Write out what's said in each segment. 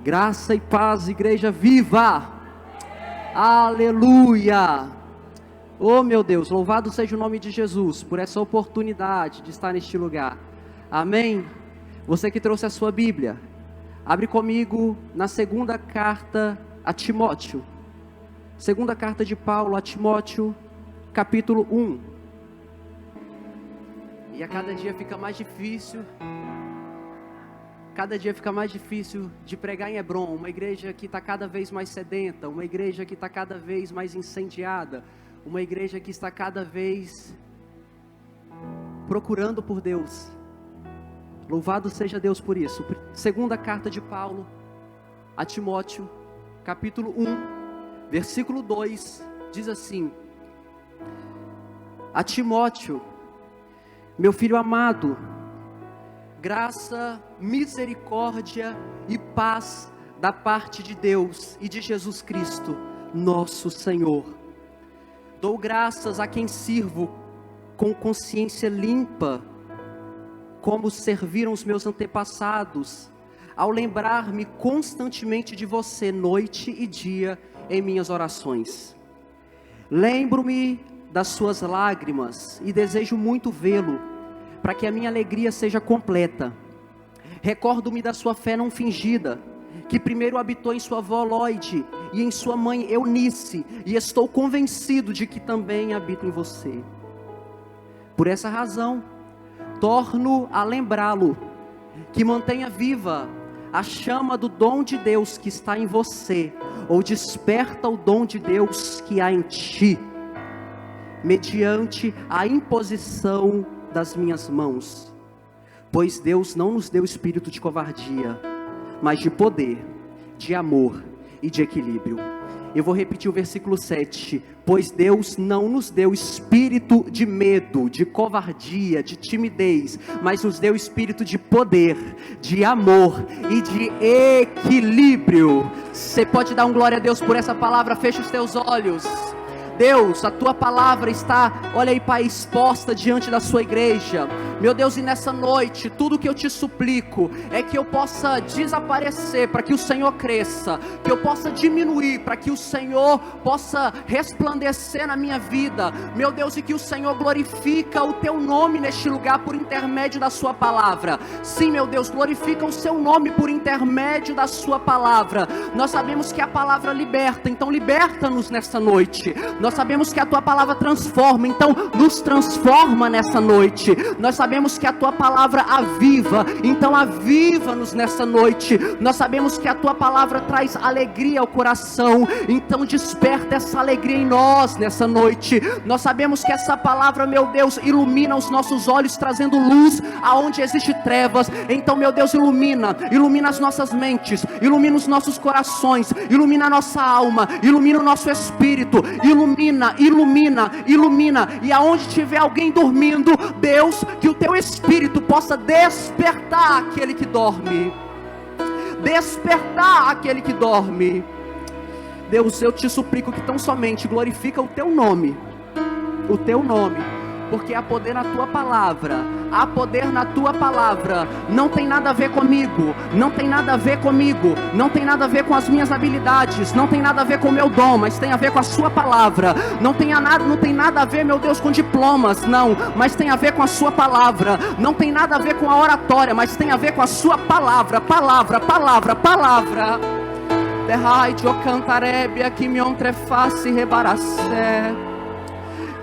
Graça e paz, igreja viva. Aleluia. Oh meu Deus, louvado seja o nome de Jesus por essa oportunidade de estar neste lugar. Amém. Você que trouxe a sua Bíblia, abre comigo na segunda carta a Timóteo. Segunda carta de Paulo a Timóteo, capítulo 1. E a cada dia fica mais difícil. Cada dia fica mais difícil de pregar em Hebron, uma igreja que está cada vez mais sedenta, uma igreja que está cada vez mais incendiada, uma igreja que está cada vez procurando por Deus. Louvado seja Deus por isso. Segunda carta de Paulo a Timóteo, capítulo 1, versículo 2, diz assim: a Timóteo, meu filho amado, graça, misericórdia e paz da parte de Deus e de Jesus Cristo, nosso Senhor. Dou graças a quem sirvo com consciência limpa, como serviram os meus antepassados, ao lembrar-me constantemente de você, noite e dia, em minhas orações. Lembro-me das suas lágrimas e desejo muito vê-lo, para que a minha alegria seja completa. Recordo-me da sua fé não fingida, que primeiro habitou em sua avó Loide e em sua mãe Eunice, e estou convencido de que também habita em você. Por essa razão, torno a lembrá-lo, que mantenha viva a chama do dom de Deus que está em você, ou desperta o dom de Deus que há em ti, mediante a imposição das minhas mãos, pois Deus não nos deu espírito de covardia, mas de poder, de amor e de equilíbrio. Eu vou repetir o versículo 7, pois Deus não nos deu espírito de medo, de covardia, de timidez, mas nos deu espírito de poder, de amor e de equilíbrio. Você pode dar um glória a Deus por essa palavra? Fecha os teus olhos. Deus, a tua palavra está, olha aí Pai, exposta diante da sua igreja, meu Deus, e nessa noite, tudo que eu te suplico, é que eu possa desaparecer, para que o Senhor cresça, que eu possa diminuir, para que o Senhor possa resplandecer na minha vida, meu Deus, e que o Senhor glorifica o teu nome neste lugar, por intermédio da sua palavra. Sim, meu Deus, glorifica o seu nome por intermédio da sua palavra. Nós sabemos que a palavra liberta, então liberta-nos nessa noite. Nós sabemos que a tua palavra transforma, então nos transforma nessa noite. Nós sabemos que a tua palavra aviva, então aviva-nos nessa noite. Nós sabemos que a tua palavra traz alegria ao coração, então desperta essa alegria em nós nessa noite. Nós sabemos que essa palavra, meu Deus, ilumina os nossos olhos, trazendo luz aonde existe trevas. Então, meu Deus, ilumina as nossas mentes, ilumina os nossos corações, ilumina a nossa alma, ilumina o nosso espírito, ilumina, e aonde tiver alguém dormindo, Deus, que o teu espírito possa despertar aquele que dorme, Deus, eu te suplico que tão somente glorifica o teu nome, porque há poder na tua palavra, não tem nada a ver comigo, não tem nada a ver com as minhas habilidades, não tem nada a ver com o meu dom, mas tem a ver com a sua palavra. Não tem nada a ver, meu Deus, com diplomas, não, mas tem a ver com a sua palavra. Não tem nada a ver com a oratória, mas tem a ver com a sua palavra. Derraide o cantarebia que me ontreface rebaracé.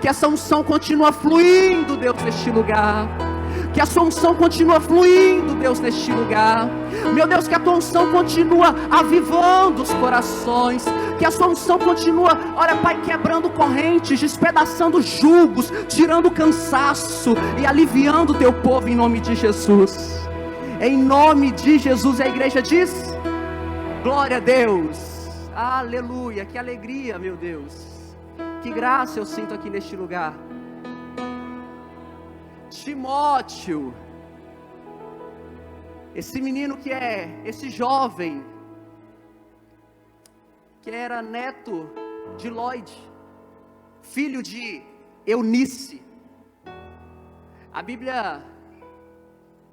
Que essa unção continua fluindo, Deus, neste lugar. Que a sua unção continua fluindo, Deus, neste lugar. Meu Deus, que a tua unção continua avivando os corações. Que a sua unção continua, olha Pai, quebrando correntes, despedaçando julgos, tirando cansaço e aliviando o teu povo em nome de Jesus. Em nome de Jesus, a igreja diz: glória a Deus. Aleluia, que alegria, meu Deus. Que graça eu sinto aqui neste lugar. Timóteo, esse menino esse jovem, que era neto de Loide, filho de Eunice. A Bíblia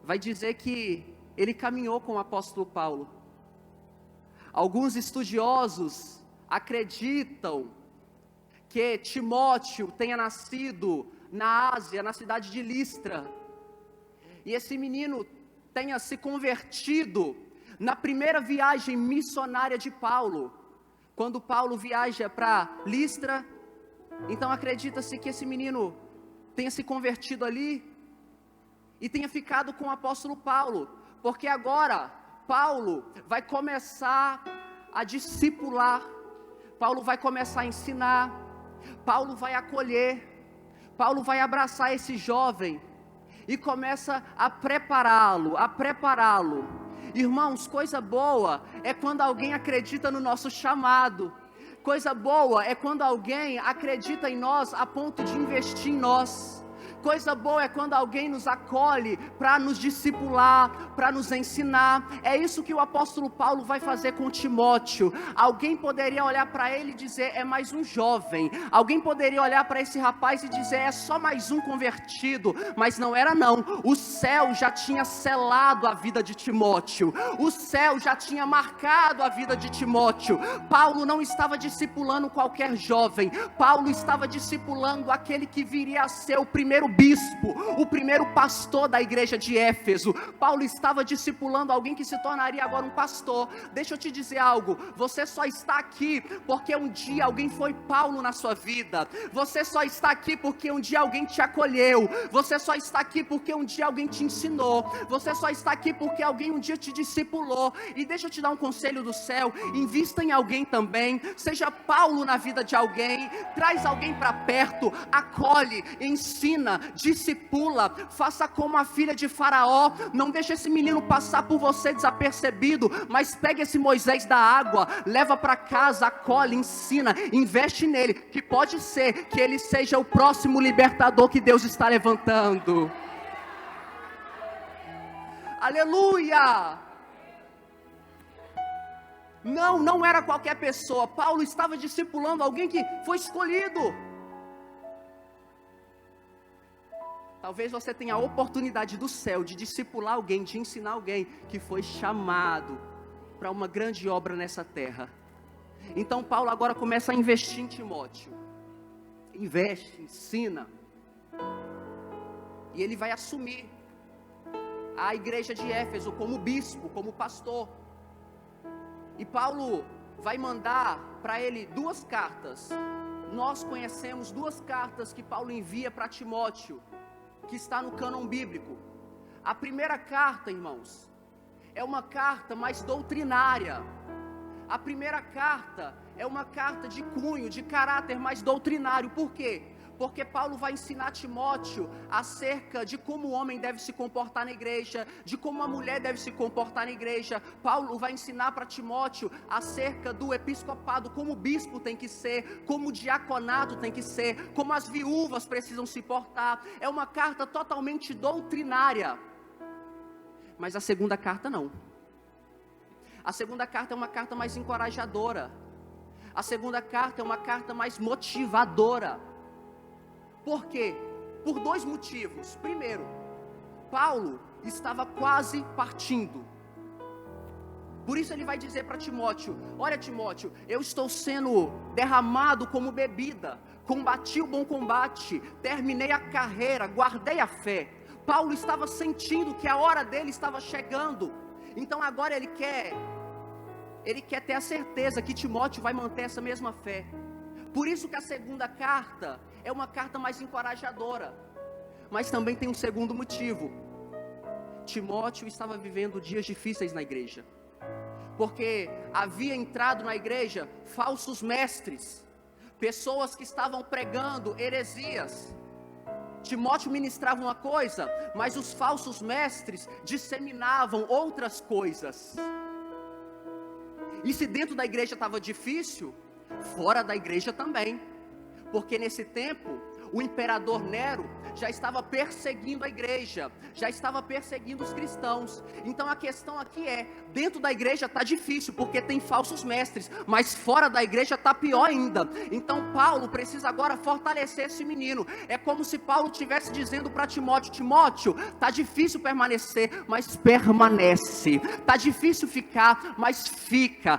vai dizer que ele caminhou com o apóstolo Paulo. Alguns estudiosos acreditam que Timóteo tenha nascido na Ásia, na cidade de Listra, e esse menino tenha se convertido na primeira viagem missionária de Paulo, quando Paulo viaja para Listra. Então acredita-se que esse menino tenha se convertido ali, e tenha ficado com o apóstolo Paulo, porque agora Paulo vai começar a discipular, Paulo vai começar a ensinar, Paulo vai acolher, Paulo vai abraçar esse jovem, e começa a prepará-lo, Irmãos, coisa boa é quando alguém acredita no nosso chamado, coisa boa é quando alguém acredita em nós a ponto de investir em nós. Coisa boa é quando alguém nos acolhe para nos discipular, para nos ensinar. É isso que o apóstolo Paulo vai fazer com Timóteo. Alguém poderia olhar para ele e dizer: é mais um jovem. Alguém poderia olhar para esse rapaz e dizer: é só mais um convertido. Mas não era não. O céu já tinha selado a vida de Timóteo. O céu já tinha marcado a vida de Timóteo. Paulo não estava discipulando qualquer jovem. Paulo estava discipulando aquele que viria a ser o primeiro bispo, o primeiro pastor da igreja de Éfeso. Paulo estava discipulando alguém que se tornaria agora um pastor. Deixa eu te dizer algo, você só está aqui porque um dia alguém foi Paulo na sua vida. Você só está aqui porque um dia alguém te acolheu. Você só está aqui porque um dia alguém te ensinou. Você só está aqui porque alguém um dia te discipulou. E deixa eu te dar um conselho do céu: invista em alguém também. Seja Paulo na vida de alguém. Traz alguém para perto, acolhe, ensina, discipula, faça como a filha de Faraó. Não deixe esse menino passar por você desapercebido, mas pegue esse Moisés da água, leva para casa, acolhe, ensina, investe nele, que pode ser que ele seja o próximo libertador que Deus está levantando. Aleluia! Não era qualquer pessoa. Paulo estava discipulando alguém que foi escolhido. Talvez você tenha a oportunidade do céu de discipular alguém, de ensinar alguém que foi chamado para uma grande obra nessa terra. Então Paulo agora começa a investir em Timóteo. Investe, ensina. E ele vai assumir a igreja de Éfeso como bispo, como pastor. E Paulo vai mandar para ele 2 cartas. Nós conhecemos 2 cartas que Paulo envia para Timóteo, que está no cânon bíblico. A primeira carta, irmãos, é uma carta mais doutrinária. A primeira carta é uma carta de cunho, de caráter mais doutrinário. Por quê? Porque Paulo vai ensinar Timóteo acerca de como o homem deve se comportar na igreja, de como a mulher deve se comportar na igreja. Paulo vai ensinar para Timóteo acerca do episcopado, como o bispo tem que ser, como o diaconato tem que ser, como as viúvas precisam se portar. É uma carta totalmente doutrinária. Mas a segunda carta não. A segunda carta é uma carta mais encorajadora. A segunda carta é uma carta mais motivadora. Por quê? Por 2 motivos. Primeiro, Paulo estava quase partindo. Por isso ele vai dizer para Timóteo: olha, Timóteo, eu estou sendo derramado como bebida, combati o bom combate, terminei a carreira, guardei a fé. Paulo estava sentindo que a hora dele estava chegando. Então agora ele quer ter a certeza que Timóteo vai manter essa mesma fé. Por isso que a segunda carta é uma carta mais encorajadora. Mas também tem um segundo motivo. Timóteo estava vivendo dias difíceis na igreja, porque havia entrado na igreja falsos mestres, pessoas que estavam pregando heresias. Timóteo ministrava uma coisa, mas os falsos mestres disseminavam outras coisas. E se dentro da igreja estava difícil, fora da igreja também. Porque nesse tempo, o imperador Nero já estava perseguindo a igreja, já estava perseguindo os cristãos. Então a questão aqui é, dentro da igreja está difícil, porque tem falsos mestres, mas fora da igreja está pior ainda. Então Paulo precisa agora fortalecer esse menino. É como se Paulo estivesse dizendo para Timóteo: Timóteo, está difícil permanecer, mas permanece. Está difícil ficar, mas fica,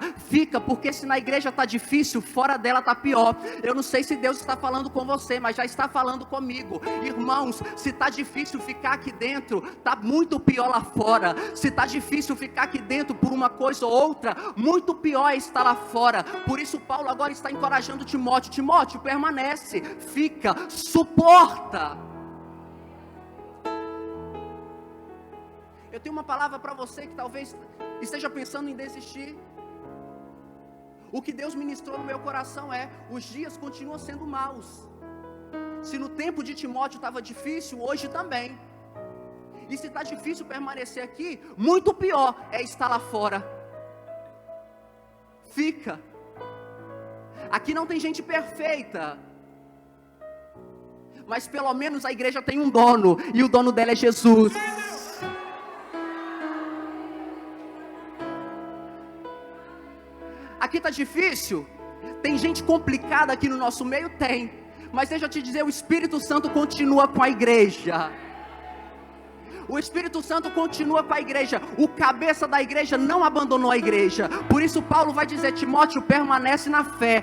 porque se na igreja está difícil, fora dela está pior. Eu não sei se Deus está falando com você, mas já está falando comigo. Irmãos, se está difícil ficar aqui dentro, está muito pior lá fora. Se está difícil ficar aqui dentro por uma coisa ou outra, muito pior é estar lá fora. Por isso Paulo agora está encorajando Timóteo: Timóteo, permanece, fica, suporta. Eu tenho uma palavra para você que talvez esteja pensando em desistir. O que Deus ministrou no meu coração é: os dias continuam sendo maus. Se no tempo de Timóteo estava difícil, hoje também. E se está difícil permanecer aqui, muito pior é estar lá fora. Fica. Aqui não tem gente perfeita, mas pelo menos a igreja tem um dono, e o dono dela é Jesus. Aqui está difícil, tem gente complicada aqui no nosso meio? Tem. Mas deixa eu te dizer, o Espírito Santo continua com a igreja. O Espírito Santo continua com a igreja. O cabeça da igreja não abandonou a igreja. Por isso Paulo vai dizer: Timóteo, permanece na fé,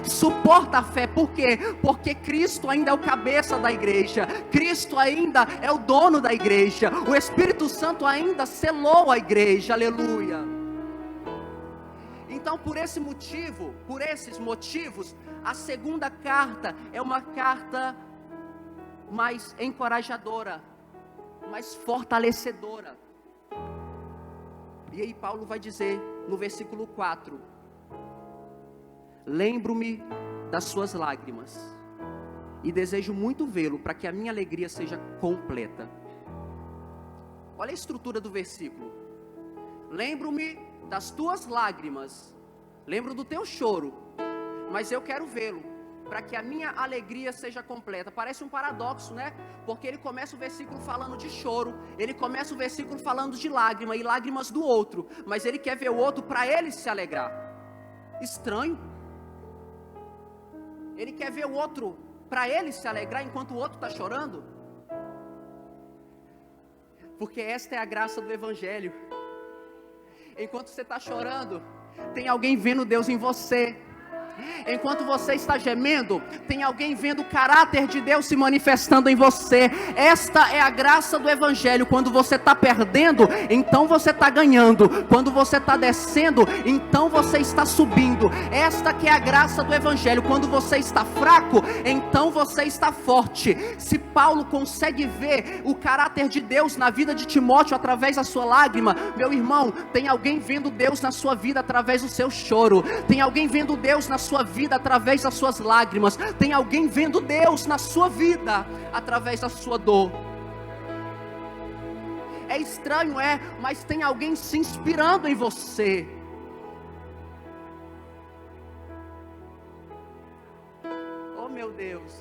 suporta a fé. Por quê? Porque Cristo ainda é o cabeça da igreja, Cristo ainda é o dono da igreja, o Espírito Santo ainda selou a igreja, aleluia. Então por esses motivos, a segunda carta é uma carta mais encorajadora, mais fortalecedora. E aí Paulo vai dizer no versículo 4: lembro-me das suas lágrimas e desejo muito vê-lo, para que a minha alegria seja completa. Olha a estrutura do versículo: lembro-me das tuas lágrimas, lembro do teu choro, mas eu quero vê-lo, para que a minha alegria seja completa. Parece um paradoxo, né? Porque ele começa o versículo falando de choro, ele começa o versículo falando de lágrima, e lágrimas do outro, mas ele quer ver o outro para ele se alegrar. Estranho. Ele quer ver o outro para ele se alegrar enquanto o outro está chorando. Porque esta é a graça do Evangelho. Enquanto você está chorando, tem alguém vendo Deus em você. Enquanto você está gemendo, tem alguém vendo o caráter de Deus se manifestando em você. Esta é a graça do Evangelho. Quando você está perdendo, então você está ganhando. Quando você está descendo, então você está subindo. Esta que é a graça do Evangelho. Quando você está fraco, então você está forte. Se Paulo consegue ver o caráter de Deus na vida de Timóteo através da sua lágrima, meu irmão, tem alguém vendo Deus na sua vida através do seu choro. Tem alguém vendo Deus na sua vida através das suas lágrimas. Tem alguém vendo Deus na sua vida através da sua dor. É estranho, mas tem alguém se inspirando em você. Oh meu Deus.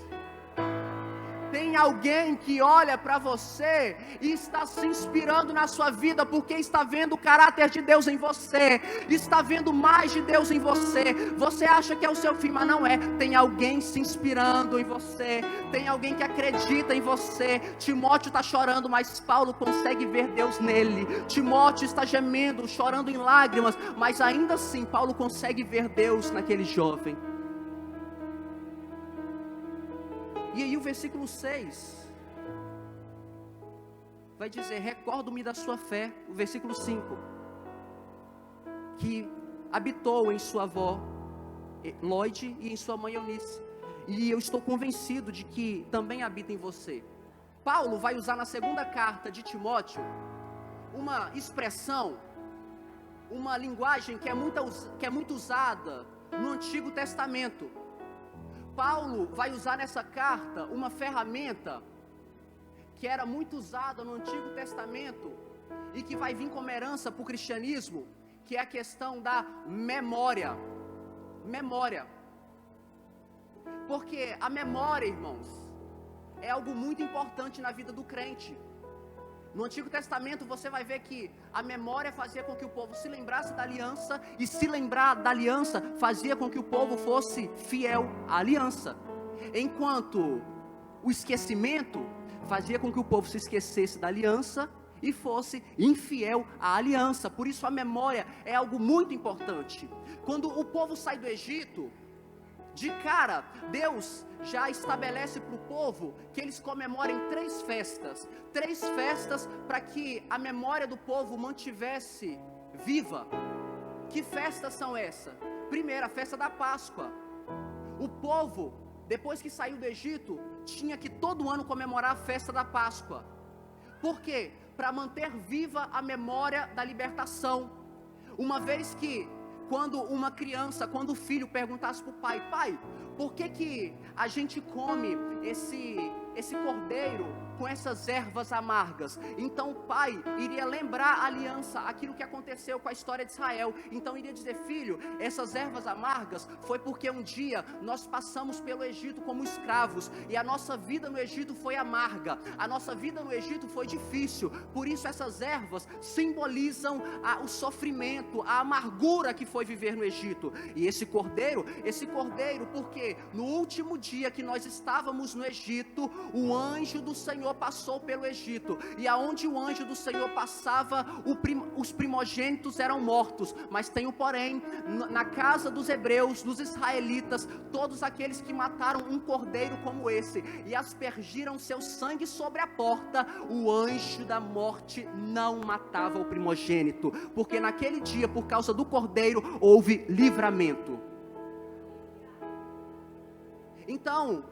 Tem alguém que olha para você e está se inspirando na sua vida, porque está vendo o caráter de Deus em você, está vendo mais de Deus em você. Você acha que é o seu fim, mas não é. Tem alguém se inspirando em você, tem alguém que acredita em você. Timóteo está chorando, mas Paulo consegue ver Deus nele. Timóteo está gemendo, chorando em lágrimas, mas ainda assim Paulo consegue ver Deus naquele jovem. E aí o versículo 6 vai dizer: recordo-me da sua fé. O versículo 5, que habitou em sua avó Lóide e em sua mãe Eunice, e eu estou convencido de que também habita em você. Paulo vai usar na segunda carta de Timóteo uma expressão, uma linguagem que é muito usada no Antigo Testamento. Paulo vai usar nessa carta uma ferramenta que era muito usada no Antigo Testamento e que vai vir como herança para o cristianismo, que é a questão da memória. Memória. Porque a memória, irmãos, é algo muito importante na vida do crente. No Antigo Testamento você vai ver que a memória fazia com que o povo se lembrasse da aliança, e se lembrar da aliança fazia com que o povo fosse fiel à aliança. Enquanto o esquecimento fazia com que o povo se esquecesse da aliança e fosse infiel à aliança. Por isso a memória é algo muito importante. Quando o povo sai do Egito, de cara, Deus já estabelece para o povo que eles comemorem 3 festas. 3 festas para que a memória do povo mantivesse viva. Que festas são essas? Primeiro, a festa da Páscoa. O povo, depois que saiu do Egito, tinha que todo ano comemorar a festa da Páscoa. Por quê? Para manter viva a memória da libertação. Uma vez que, quando uma criança, quando o filho perguntasse para o pai: pai, por que a gente come esse cordeiro com essas ervas amargas? Então o pai iria lembrar a aliança, aquilo que aconteceu com a história de Israel. Então iria dizer: filho, essas ervas amargas foi porque um dia nós passamos pelo Egito como escravos, e a nossa vida no Egito foi amarga, a nossa vida no Egito foi difícil, por isso essas ervas simbolizam o sofrimento, a amargura que foi viver no Egito. E esse cordeiro, porque no último dia que nós estávamos no Egito, o anjo do Senhor passou pelo Egito, e aonde o anjo do Senhor passava, os primogênitos eram mortos. Mas tem um porém: na casa dos hebreus, dos israelitas, todos aqueles que mataram um cordeiro como esse e aspergiram seu sangue sobre a porta, o anjo da morte não matava o primogênito, porque naquele dia, por causa do cordeiro, houve livramento. Então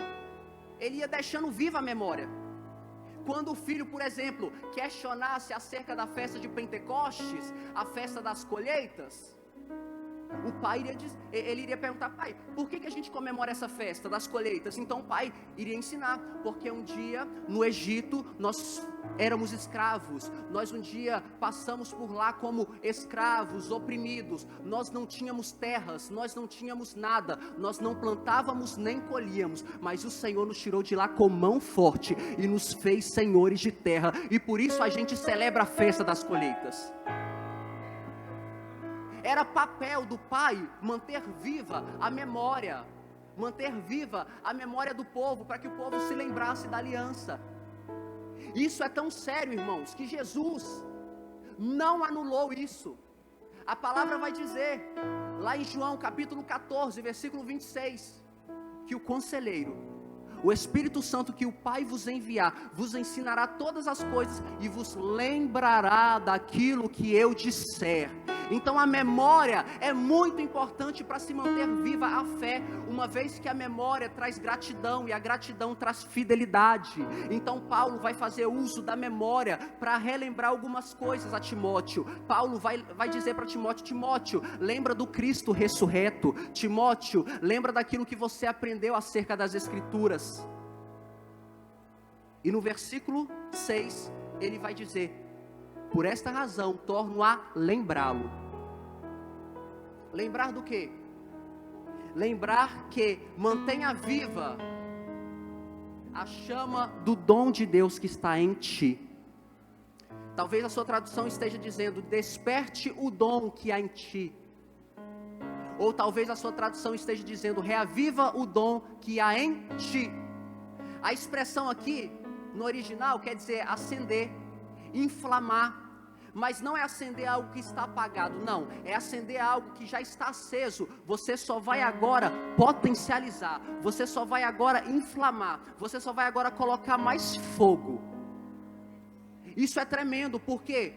ele ia deixando viva a memória. Quando o filho, por exemplo, questionasse acerca da festa de Pentecostes, a festa das colheitas, o pai iria perguntar: pai, por que a gente comemora essa festa das colheitas? Então o pai iria ensinar: porque um dia no Egito nós éramos escravos, nós um dia passamos por lá como escravos, oprimidos, nós não tínhamos terras, nós não tínhamos nada, nós não plantávamos nem colhíamos, mas o Senhor nos tirou de lá com mão forte e nos fez senhores de terra, e por isso a gente celebra a festa das colheitas. Era papel do pai manter viva a memória, do povo, para que o povo se lembrasse da aliança. Isso é tão sério, irmãos, que Jesus não anulou isso. A palavra vai dizer, lá em João capítulo 14, versículo 26, que o conselheiro, o Espírito Santo que o Pai vos enviar, vos ensinará todas as coisas e vos lembrará daquilo que eu disser. Então a memória é muito importante para se manter viva a fé, uma vez que a memória traz gratidão e a gratidão traz fidelidade. Então Paulo vai fazer uso da memória para relembrar algumas coisas a Timóteo. Paulo vai dizer para Timóteo: Timóteo, lembra do Cristo ressurreto. Timóteo, lembra daquilo que você aprendeu acerca das Escrituras. E no versículo 6 ele vai dizer: por esta razão torno a lembrá-lo. Lembrar do quê? Lembrar que mantenha viva a chama do dom de Deus que está em ti. Talvez a sua tradução esteja dizendo: desperte o dom que há em ti. Ou talvez a sua tradução esteja dizendo: reaviva o dom que há em ti. A expressão aqui no original quer dizer acender, inflamar, mas não é acender algo que está apagado, não, é acender algo que já está aceso. Você só vai agora potencializar, você só vai agora inflamar, você só vai agora colocar mais fogo. Isso é tremendo, porque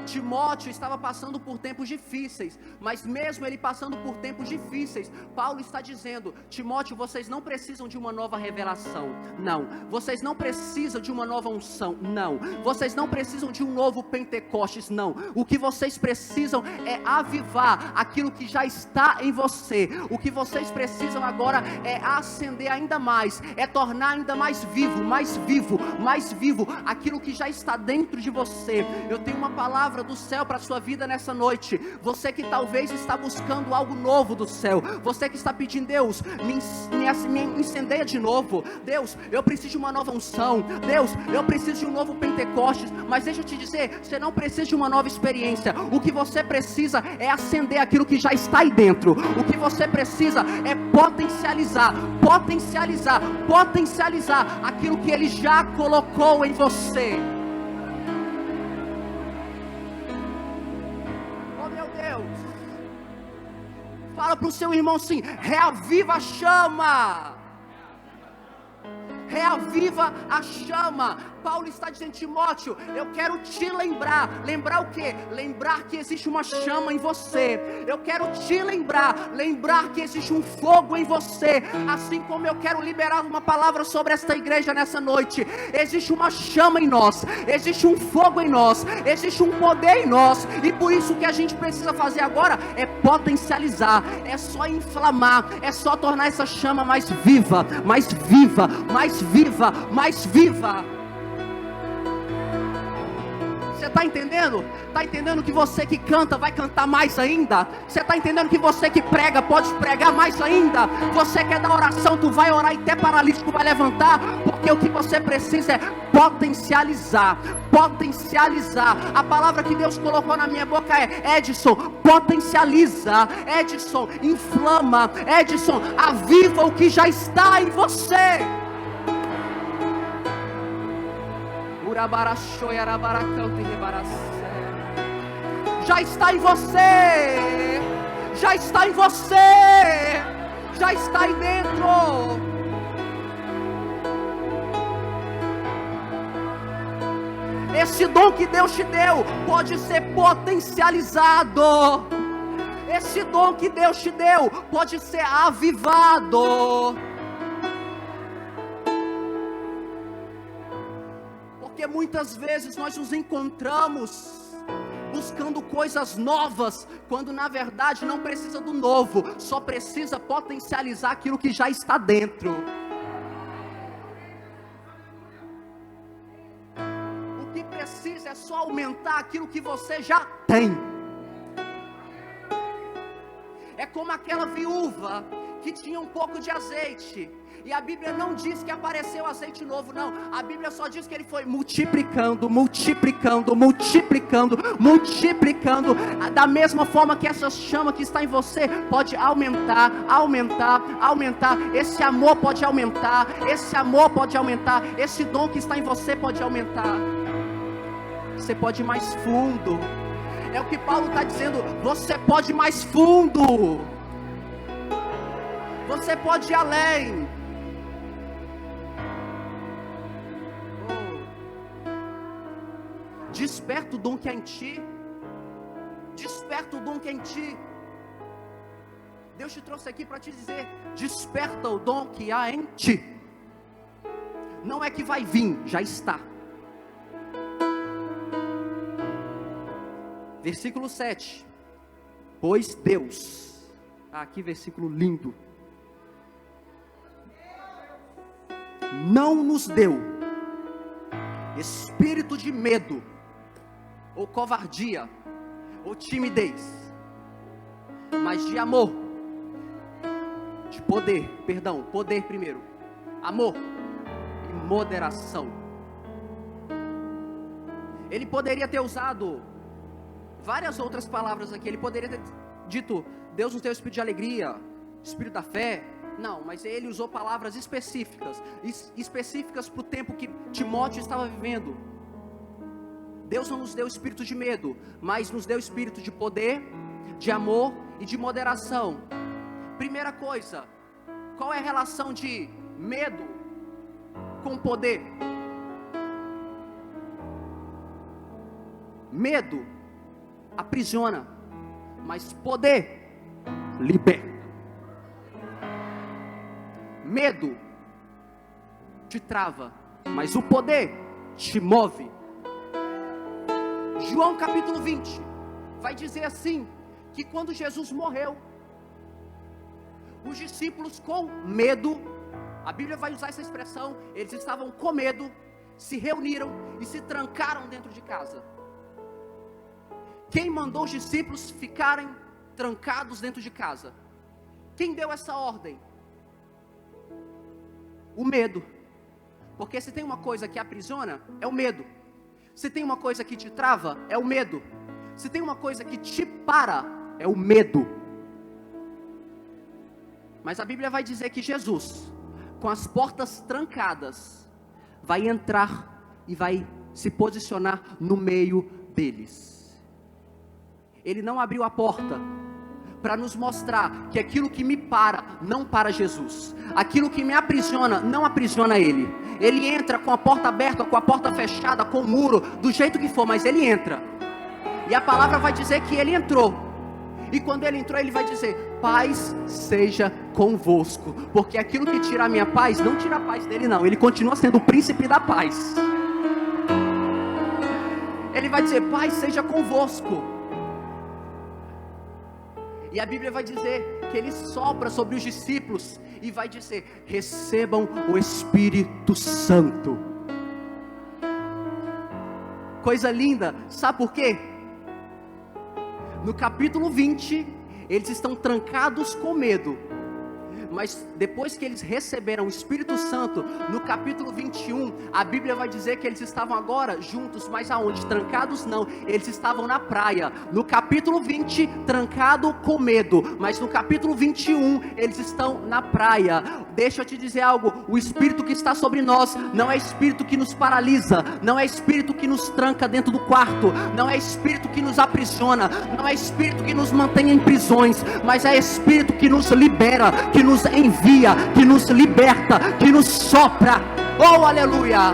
Timóteo estava passando por tempos difíceis, mas mesmo ele passando por tempos difíceis, Paulo está dizendo: Timóteo, vocês não precisam de uma nova revelação, não, vocês não precisam de uma nova unção, não, vocês não precisam de um novo Pentecostes, não, o que vocês precisam é avivar aquilo que já está em você. O que vocês precisam agora é acender ainda mais, é tornar ainda mais vivo aquilo que já está dentro de você. Eu tenho uma palavra palavra do céu para a sua vida nessa noite. Você que talvez está buscando algo novo do céu, você que está pedindo: Deus, me incendeia de novo. Deus, eu preciso de uma nova unção. Deus, eu preciso de um novo Pentecostes. Mas deixa eu te dizer, você não precisa de uma nova experiência. O que você precisa é acender aquilo que já está aí dentro. O que você precisa é potencializar aquilo que Ele já colocou em você. Oh meu Deus, fala para o seu irmão assim: reaviva a chama. Reaviva a chama. Paulo está dizendo: Timóteo, eu quero te lembrar o quê? Lembrar que existe uma chama em você. Eu quero te lembrar que existe um fogo em você. Assim como eu quero liberar uma palavra sobre esta igreja nessa noite. Existe uma chama em nós, existe um fogo em nós, existe um poder em nós, e por isso o que a gente precisa fazer agora é potencializar, é só inflamar, é só tornar essa chama mais viva, mais viva, mais viva, mais viva. Você está entendendo? Está entendendo que você que canta vai cantar mais ainda? Você está entendendo que você que prega pode pregar mais ainda? Você que é da oração, tu vai orar e até paralítico vai levantar, porque o que você precisa é potencializar. A palavra que Deus colocou na minha boca é: Edson, potencializa. Edson, inflama. Edson, aviva o que já está em você. Já está em você, já está em você, já está aí dentro. Esse dom que Deus te deu pode ser potencializado. Esse dom que Deus te deu pode ser avivado. Porque muitas vezes nós nos encontramos buscando coisas novas, quando na verdade não precisa do novo, só precisa potencializar aquilo que já está dentro. O que precisa é só aumentar aquilo que você já tem. É como aquela viúva que tinha um pouco de azeite, e a Bíblia não diz que apareceu azeite novo, não. A Bíblia só diz que ele foi multiplicando. Da mesma forma que essa chama que está em você pode aumentar. Esse amor pode aumentar. Esse dom que está em você pode aumentar. Você pode ir mais fundo. É o que Paulo está dizendo. Você pode ir mais fundo. Você pode ir além. Desperta o dom que há em ti. Deus te trouxe aqui para te dizer: desperta o dom que há em ti. Não é que vai vir, já está. Versículo 7. Pois Deus, aqui versículo lindo, não nos deu espírito de medo, ou covardia, ou timidez, mas de amor, de poder primeiro, amor e moderação. Ele poderia ter usado várias outras palavras aqui. Ele poderia ter dito: Deus nos deu espírito de alegria, espírito da fé. Não, mas ele usou palavras específicas para o tempo que Timóteo estava vivendo. Deus não nos deu espírito de medo, mas nos deu espírito de poder, de amor e de moderação. Primeira coisa, qual é a relação de medo com poder? Medo aprisiona, mas poder liberta. Medo te trava, mas o poder te move. João capítulo 20 vai dizer assim, que quando Jesus morreu, os discípulos com medo, a Bíblia vai usar essa expressão, eles estavam com medo, se reuniram e se trancaram dentro de casa. Quem mandou os discípulos ficarem trancados dentro de casa? Quem deu essa ordem? O medo. Porque se tem uma coisa que aprisiona, é o medo. Se tem uma coisa que te trava, é o medo. Se tem uma coisa que te para, é o medo. Mas a Bíblia vai dizer que Jesus, com as portas trancadas, vai entrar e vai se posicionar no meio deles. Ele não abriu a porta para nos mostrar que aquilo que me para, não para Jesus. Aquilo que me aprisiona, não aprisiona Ele. Ele entra com a porta aberta, com a porta fechada, com o muro, do jeito que for, mas Ele entra. E a palavra vai dizer que Ele entrou. E quando Ele entrou, Ele vai dizer: paz seja convosco. Porque aquilo que tira a minha paz, não tira a paz dele não. Ele continua sendo o príncipe da paz. Ele vai dizer: paz seja convosco. E a Bíblia vai dizer que Ele sopra sobre os discípulos e vai dizer: recebam o Espírito Santo. Coisa linda, sabe por quê? No capítulo 20, eles estão trancados com medo. Mas depois que eles receberam o Espírito Santo, no capítulo 21, a Bíblia vai dizer que eles estavam agora juntos, mas aonde? Trancados não, eles estavam na praia. No capítulo 20, trancado com medo, mas no capítulo 21, eles estão na praia. Deixa eu te dizer algo: o Espírito que está sobre nós, não é Espírito que nos paralisa, não é Espírito que nos tranca dentro do quarto, não é Espírito que nos aprisiona, não é Espírito que nos mantém em prisões, mas é Espírito que nos libera, que nos envia, que nos liberta, que nos sopra. Oh, aleluia!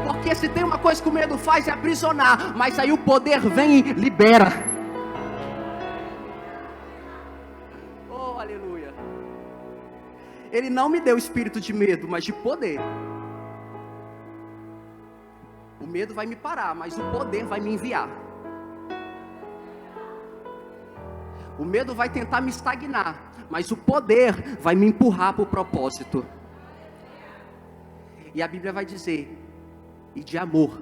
Porque se tem uma coisa que o medo faz, é aprisionar, mas aí o poder vem e libera. Oh, aleluia! Ele não me deu espírito de medo, mas de poder. O medo vai me parar, mas o poder vai me enviar. O medo vai tentar me estagnar, mas o poder vai me empurrar para o propósito. E a Bíblia vai dizer: e de amor.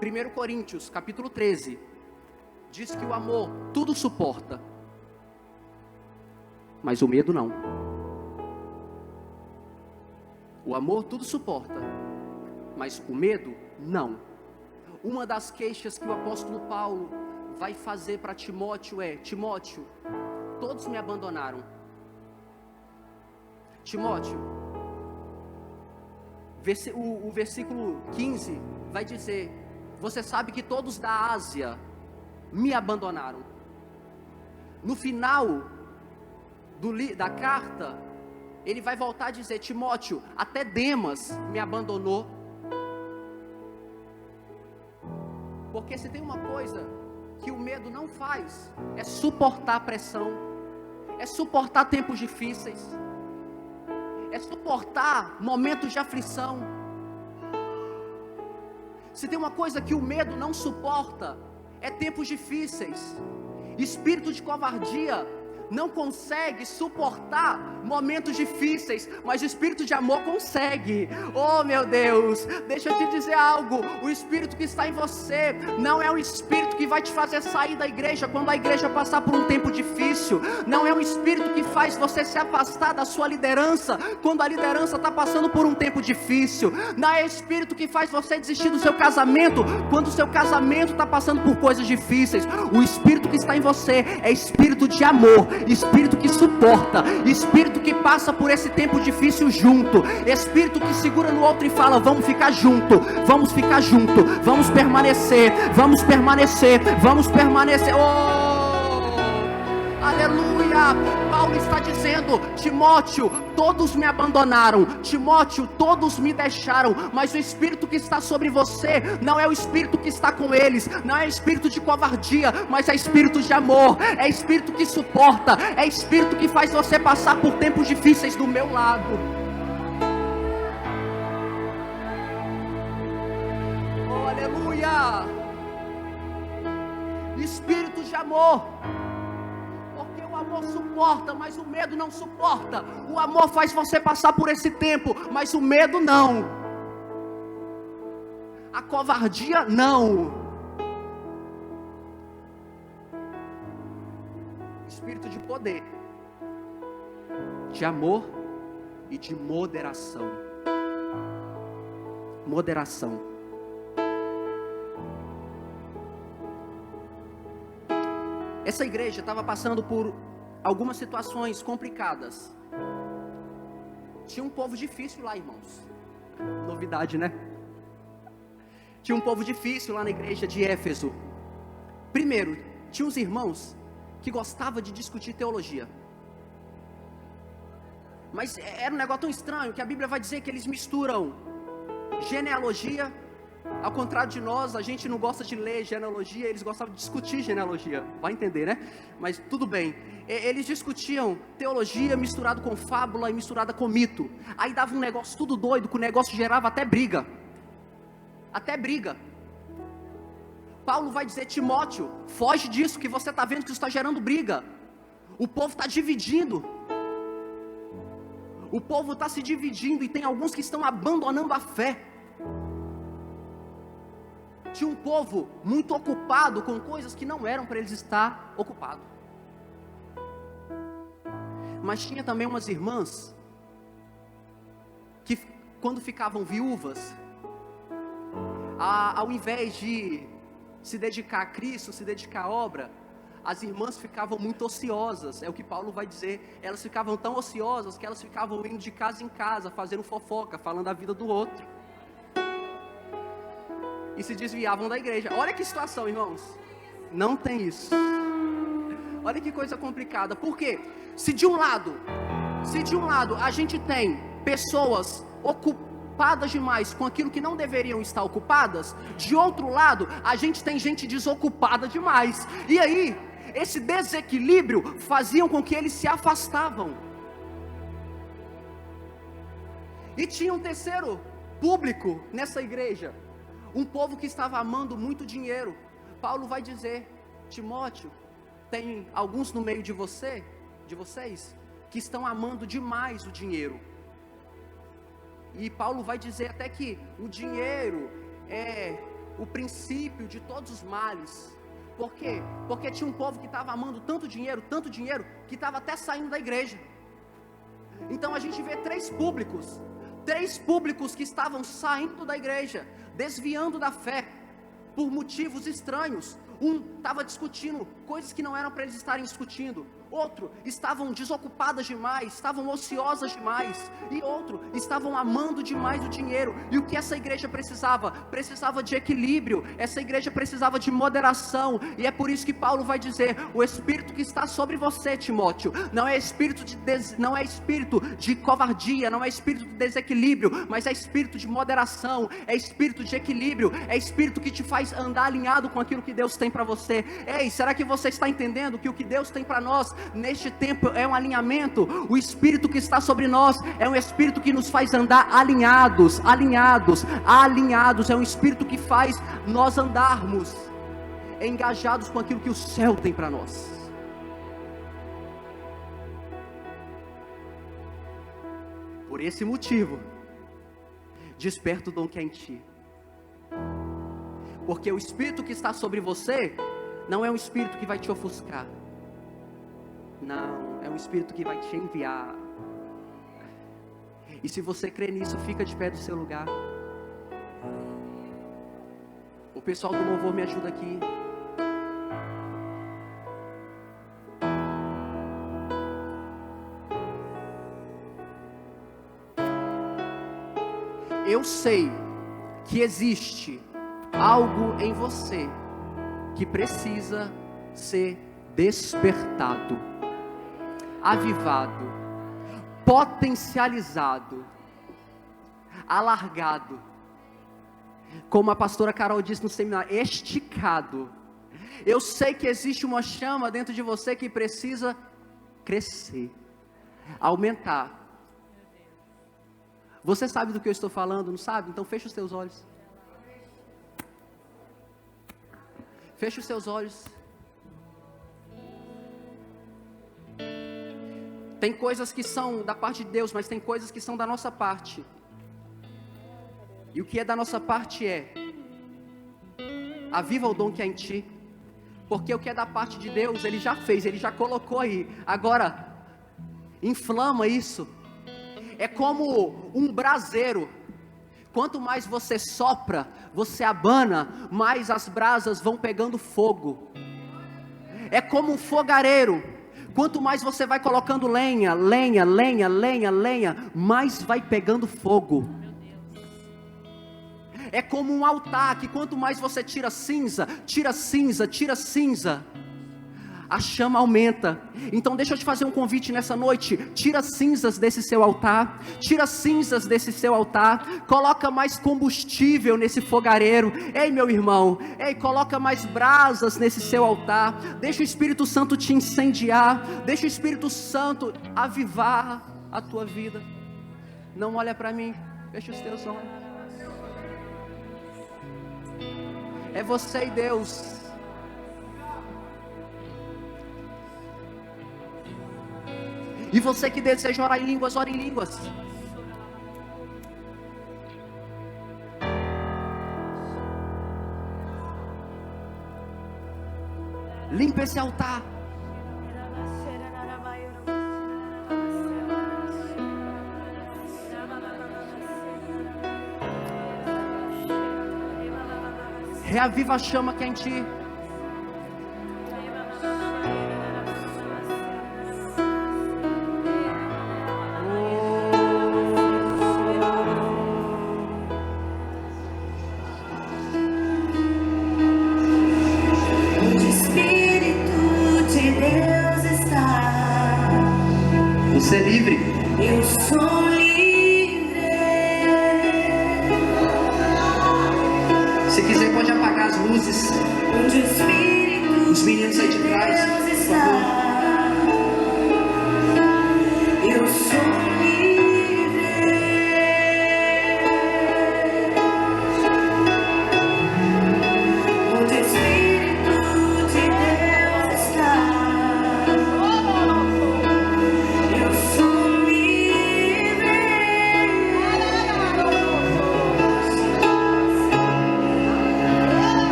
1 Coríntios, capítulo 13, diz que o amor tudo suporta, mas o medo não. O amor tudo suporta, mas o medo não. Uma das queixas que o apóstolo Paulo vai fazer para Timóteo é: Timóteo, todos me abandonaram. Timóteo, o versículo 15 vai dizer: você sabe que todos da Ásia me abandonaram. No final da carta, ele vai voltar a dizer: Timóteo, até Demas me abandonou. Porque se tem uma coisa que o medo não faz, é suportar pressão, é suportar tempos difíceis, é suportar momentos de aflição. Se tem uma coisa que o medo não suporta, é tempos difíceis. Espírito de covardia não consegue suportar momentos difíceis, mas o espírito de amor consegue. Oh meu Deus, deixa eu te dizer algo: o espírito que está em você não é um espírito que vai te fazer sair da igreja quando a igreja passar por um tempo difícil, não é um espírito que faz você se afastar da sua liderança quando a liderança está passando por um tempo difícil, não é espírito que faz você desistir do seu casamento quando o seu casamento está passando por coisas difíceis. O espírito que está em você é espírito de amor, espírito que suporta, espírito que passa por esse tempo difícil junto, espírito que segura no outro e fala: vamos ficar junto, vamos ficar junto, vamos permanecer, vamos permanecer, vamos permanecer. Oh, aleluia! Paulo está dizendo: Timóteo, todos me abandonaram, Timóteo, todos me deixaram, mas o espírito que está sobre você não é o espírito que está com eles, não é espírito de covardia, mas é espírito de amor, é espírito que suporta, é espírito que faz você passar por tempos difíceis do meu lado. Oh, aleluia! Espírito de amor. O amor suporta, mas o medo não suporta. O amor faz você passar por esse tempo, mas o medo não. A covardia, não. Espírito de poder, de amor e de moderação. Moderação. Essa igreja estava passando por algumas situações complicadas. Tinha um povo difícil lá, irmãos. Novidade, né? Tinha um povo difícil lá na igreja de Éfeso. Primeiro, tinha uns irmãos que gostavam de discutir teologia. Mas era um negócio tão estranho que a Bíblia vai dizer que eles misturam genealogia. Ao contrário de nós, a gente não gosta de ler genealogia, eles gostavam de discutir genealogia. Vai entender, né? Mas tudo bem. Eles discutiam teologia misturado com fábula e misturada com mito. Aí dava um negócio tudo doido, que o negócio gerava até briga. Até briga. Paulo vai dizer: Timóteo, foge disso, que você está vendo que isso está gerando briga. O povo está dividindo. O povo está se dividindo e tem alguns que estão abandonando a fé. Tinha um povo muito ocupado com coisas que não eram para eles estar ocupados. Mas tinha também umas irmãs que, quando ficavam viúvas, ao invés de se dedicar a Cristo, se dedicar à obra, as irmãs ficavam muito ociosas. É o que Paulo vai dizer. Elas ficavam tão ociosas que elas ficavam indo de casa em casa, fazendo fofoca, falando da vida do outro, e se desviavam da igreja. Olha que situação, irmãos. Não tem isso. Olha que coisa complicada. Por quê? Se de um lado a gente tem pessoas ocupadas demais com aquilo que não deveriam estar ocupadas, de outro lado a gente tem gente desocupada demais. E aí, esse desequilíbrio fazia com que eles se afastavam. E tinha um terceiro público nessa igreja, um povo que estava amando muito dinheiro. Paulo vai dizer: Timóteo, tem alguns no meio de vocês, que estão amando demais o dinheiro. E Paulo vai dizer até que o dinheiro é o princípio de todos os males. Por quê? Porque tinha um povo que estava amando tanto dinheiro, que estava até saindo da igreja. Então a gente vê três públicos que estavam saindo da igreja, desviando da fé, por motivos estranhos. Um estava discutindo coisas que não eram para eles estarem discutindo. Outro, estavam desocupadas demais, estavam ociosas demais. E outro, estavam amando demais o dinheiro. E o que essa igreja precisava? Precisava de equilíbrio. Essa igreja precisava de moderação. E é por isso que Paulo vai dizer: o Espírito que está sobre você, Timóteo, não é espírito de covardia, não é espírito de desequilíbrio, mas é espírito de moderação, é espírito de equilíbrio, é espírito que te faz andar alinhado com aquilo que Deus tem para você. Ei, será que você está entendendo que o que Deus tem para nós neste tempo é um alinhamento? O Espírito que está sobre nós é um Espírito que nos faz andar alinhados. É um Espírito que faz nós andarmos engajados com aquilo que o céu tem para nós. Por esse motivo, desperta o dom que é em ti, porque o Espírito que está sobre você não é um Espírito que vai te ofuscar. Não, é um Espírito que vai te enviar. E se você crê nisso, fica de pé do seu lugar. O pessoal do louvor me ajuda aqui. Eu sei que existe algo em você que precisa ser despertado, avivado, potencializado, alargado, como a pastora Carol disse no seminário, esticado. Eu sei que existe uma chama dentro de você que precisa crescer, aumentar. Você sabe do que eu estou falando, não sabe? Então fecha os teus olhos. Fecha os seus olhos. Tem coisas que são da parte de Deus, mas tem coisas que são da nossa parte. E o que é da nossa parte é Aviva o dom que há em ti, porque o que é da parte de Deus, Ele já fez, Ele já colocou aí. Agora, inflama isso. É como um braseiro. Quanto mais você sopra, você abana, mais as brasas vão pegando fogo. É como um fogareiro. Quanto mais você vai colocando lenha, mais vai pegando fogo. É como um altar, que quanto mais você tira cinza, a chama aumenta. Então deixa eu te fazer um convite nessa noite. Tira cinzas desse seu altar. Coloca mais combustível nesse fogareiro. Ei, meu irmão, coloca mais brasas nesse seu altar. Deixa o Espírito Santo te incendiar. Deixa o Espírito Santo avivar a tua vida. Não olha para mim, fecha os teus olhos. É você e Deus. E você que deseja orar em línguas, ore em línguas. Limpa esse altar. Reaviva a chama que é em ti. Você é livre. Eu sou livre. Se quiser pode apagar as luzes. Onde o Espírito Os meninos aí de trás, Deus por está. favor. Eu sou livre. Onde o Espírito de Deus está. Eu sou livre.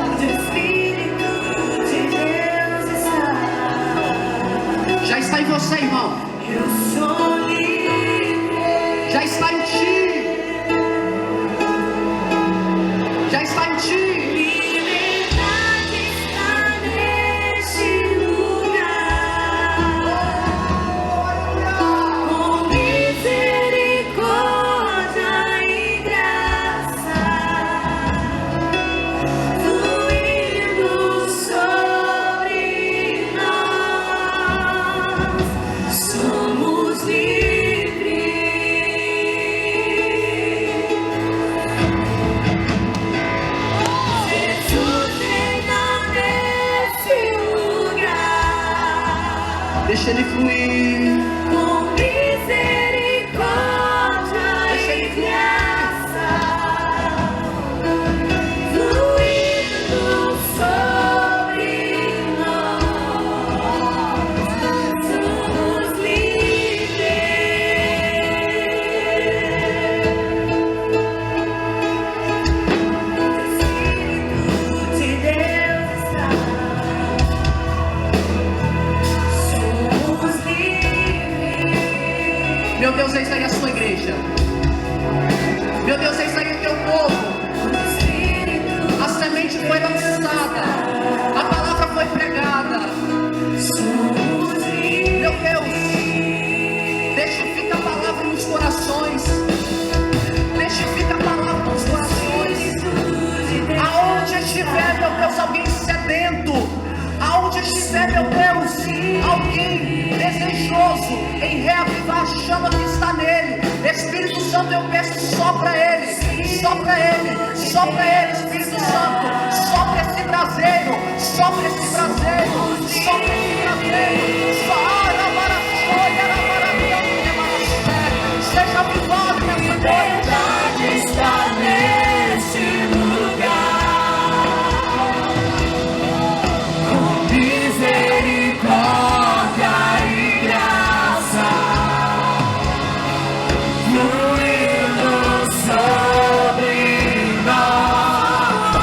Onde o Espírito de Deus está. Já está em você, irmão. Eu sou livre. Já está em ti. Já está em ti. Liberdade está neste lugar. Com misericórdia e graça, fluindo sobre nós. Somos livres. Jesus reina nesse lugar. Deixa ele fluir. Com misericórdia e graça, fluindo sobre nós. Somos livres. O Espírito de Deus está. Somos livres. Meu Deus, eis aí a sua igreja. Meu Deus, eis aí o teu povo. O Espírito A semente foi lançada. A palavra foi pregada. somos livres. Meu Deus, deixa ficar a palavra nos corações. Deixa ficar a palavra nos corações. Aonde estiver, meu Deus, alguém sedento. Aonde estiver, meu Deus, alguém desejoso em reavivar a chama que está nele. Espírito Santo, eu peço, sopra ele, Espírito Santo, sopra esse braseiro, sopra esse braseiro. Seja avivado nessa noite. Verdade está neste lugar. Com misericórdia e graça, fluindo sobre nós.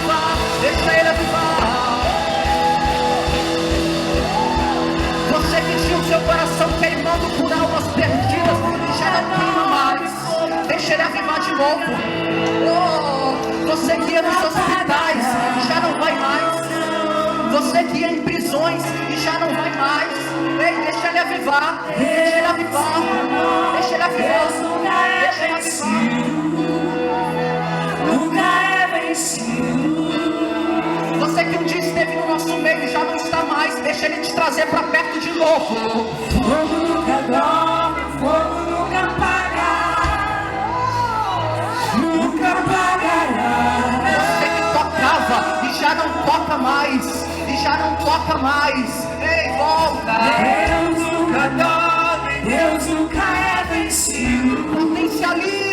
avivar, deixa Ele avivar. Você que tinha o seu coração queimando por almas perdidas e já não queima mais, deixa Ele avivar de novo. Oh, você que ia nos hospitais e já não vai mais. Você que ia em prisões e já não vai mais. Ei, deixa Ele avivar, deixa Ele avivar, deixa Ele avivar, deixa Ele avivar. Nunca é vencido. Você que um dia esteve no nosso meio e já não está mais, deixa Ele te trazer para perto de novo. Fogo nunca dorme, fogo nunca apaga, nunca apagará. Você que tocava e já não toca mais, e já não toca mais. Ei, volta. Deus nunca dorme, Deus nunca é vencido. Potencialize.